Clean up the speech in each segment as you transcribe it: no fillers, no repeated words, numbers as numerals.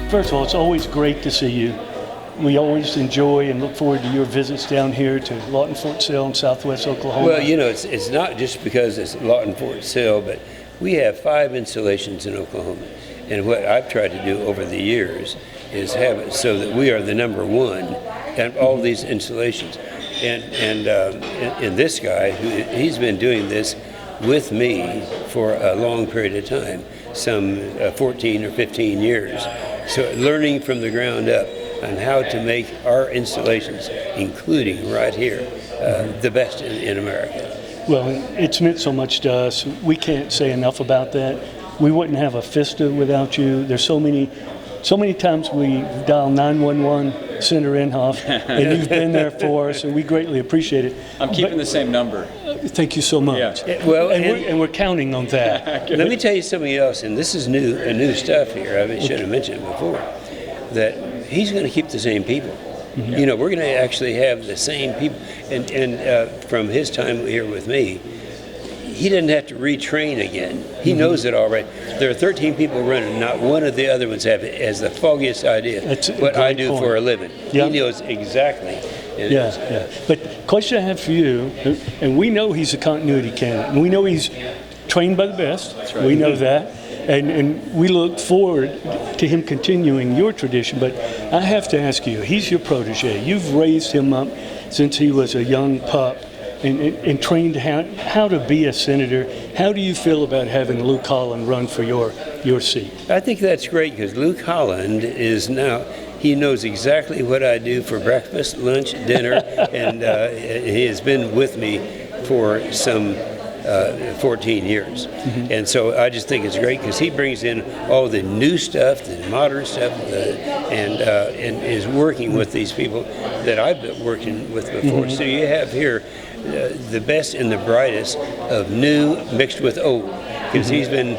First of all, it's always great to see you. We always enjoy and look forward to your visits down here to Lawton, Fort Sill, in southwest Oklahoma. Well, it's not just because it's Lawton, Fort Sill, but we have 5 installations in Oklahoma. And what I've tried to do over the years is have it so that we are the number one at all these installations. And this guy, he's been doing this with me for a long period of time, some 14 or 15 years. So learning from the ground up on how to make our installations, including right here, the best in America. Well, it's meant so much to us. We can't say enough about that. We wouldn't have a FISTA without you. There's so many times we dial 911, Senator Inhofe, and you've been there for us, and we greatly appreciate it. I'm keeping the same number. Thank you so much. Yeah. Well, and we're counting on that. Let me tell you something else, and this is new stuff here. I should have mentioned it before, that he's going to keep the same people. Mm-hmm. We're going to actually have the same people, and from his time here with me, he doesn't have to retrain again. He knows it already. There are 13 people running. Not one of the other ones has the foggiest idea what I do for a living. Yeah. He knows exactly. Yeah. But question I have for you, and we know he's a continuity candidate, and we know he's trained by the best. That's right. We know that. And we look forward to him continuing your tradition. But I have to ask you, he's your protege. You've raised him up since he was a young pup and trained how to be a senator. How do you feel about having Luke Holland run for your seat? I think that's great because Luke Holland is now, he knows exactly what I do for breakfast, lunch, dinner, and he has been with me for some 14 years. Mm-hmm. And so I just think it's great because he brings in all the new stuff, the modern stuff, and is working with these people that I've been working with before. Mm-hmm. So you have here the best and the brightest of new mixed with old, because he's been,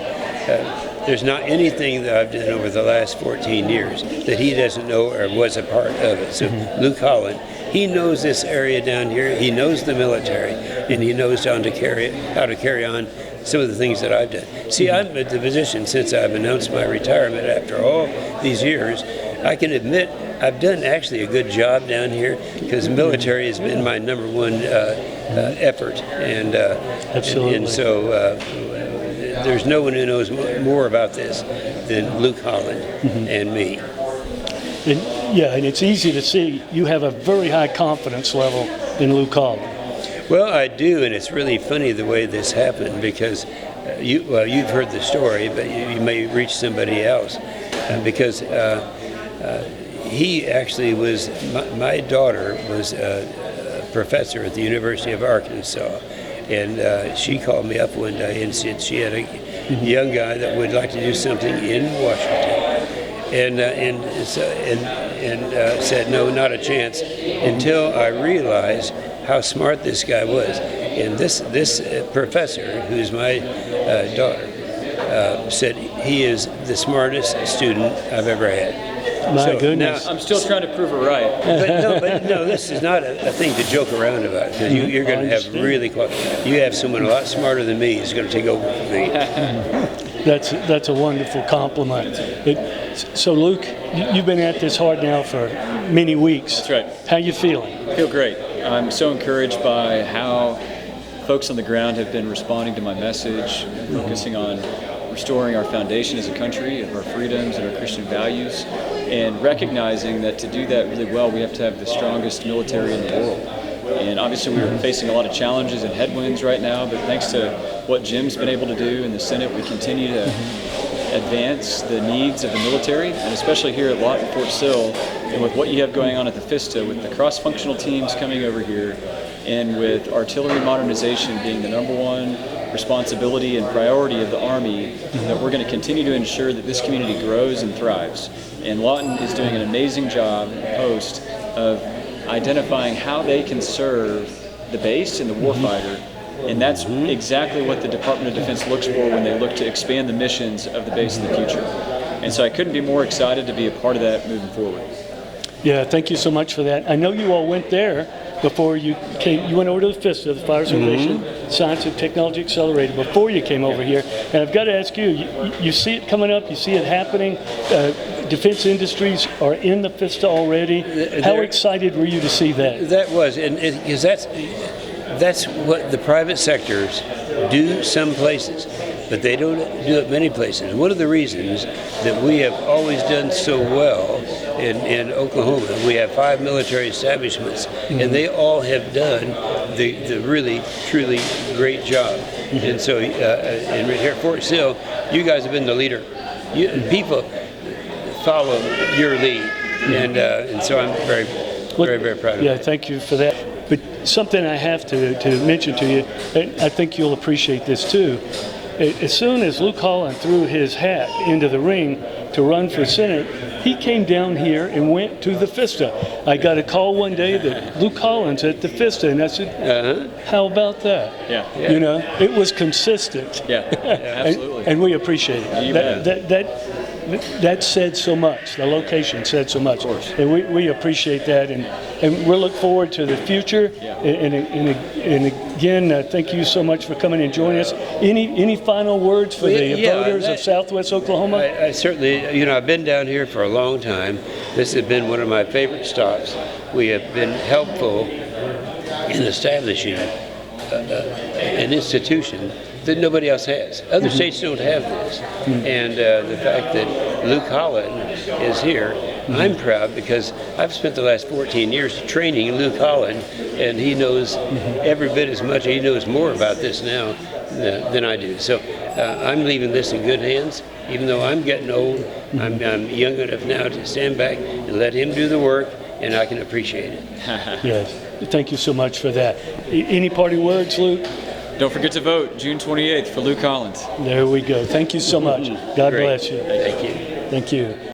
there's not anything that I've done over the last 14 years that he doesn't know or was a part of it. So Luke Holland, he knows this area down here, he knows the military, and he knows how to carry on some of the things that I've done. See, I'm at the position since I've announced my retirement after all these years. I can admit I've done actually a good job down here because military has been my number one effort, and Absolutely. And so there's no one who knows more about this than Luke Holland and me. And it's easy to see you have a very high confidence level in Luke Holland. Well, I do, and it's really funny the way this happened because you've heard the story, but you may reach somebody else because he actually was, my daughter was a professor at the University of Arkansas, and she called me up one day and said she had a young guy that would like to do something in Washington, and said no, not a chance, until I realized how smart this guy was. And this professor, who's my daughter, said he is the smartest student I've ever had. My goodness. Now, I'm still trying to prove it right. But no, this is not a thing to joke around about, because you're going to have really you have someone a lot smarter than me who's going to take over for me. That's a wonderful compliment. So Luke, you've been at this hard now for many weeks. That's right. How you feeling? I feel great. I'm so encouraged by how folks on the ground have been responding to my message, focusing on restoring our foundation as a country of our freedoms and our Christian values, and recognizing that to do that really well, we have to have the strongest military in the world. And obviously we're facing a lot of challenges and headwinds right now, but thanks to what Jim's been able to do in the Senate, we continue to advance the needs of the military, and especially here at Lawton, Fort Sill, and with what you have going on at the FISTA, with the cross-functional teams coming over here, and with artillery modernization being the number one responsibility and priority of the Army, that we're going to continue to ensure that this community grows and thrives. And Lawton is doing an amazing job, post, of identifying how they can serve the base and the warfighter, and that's exactly what the Department of Defense looks for when they look to expand the missions of the base in the future. And so I couldn't be more excited to be a part of that moving forward. Yeah, thank you so much for that. I know you all went there before you came. You went over to the FISTA, the Fire Service Science and Technology Accelerator, before you came over here. And I've got to ask you, you see it coming up, you see it happening. defense industries are in the FISTA already. How excited were you to see that? That was, and because that's what the private sectors do some places, but they don't do it many places. One of the reasons that we have always done so well in Oklahoma, we have 5 military establishments, and they all have done the really, truly great job. And so, and here at Fort Sill, you guys have been the leader. People follow your lead, and so I'm very proud of Yeah, it. thank you for that. But something I have to mention to you, and I think you'll appreciate this too. As soon as Luke Holland threw his hat into the ring to run for Senate, he came down here and went to the FISTA. I got a call one day that Luke Holland's at the FISTA, and I said, how about that? Yeah. You know, it was consistent. Yeah, absolutely. and we appreciate it. You bet. That said so much. The location said so much. Of course. And we appreciate that, and we'll look forward to the future. Yeah. And again, thank you so much for coming and joining us. Any final words for the voters of Southwest Oklahoma? I certainly, I've been down here for a long time. This has been one of my favorite stops. We have been helpful in establishing an institution that nobody else has. Other states don't have this. And the fact that Luke Holland is here, I'm proud because I've spent the last 14 years training Luke Holland, and he knows every bit as much, he knows more about this now than I do. So I'm leaving this in good hands. Even though I'm getting old, I'm young enough now to stand back and let him do the work, and I can appreciate it. Yes. Thank you so much for that. Any parting words, Luke? Don't forget to vote June 28th for Luke Holland. There we go. Thank you so much. God Great. bless you. Thank you. Thank you.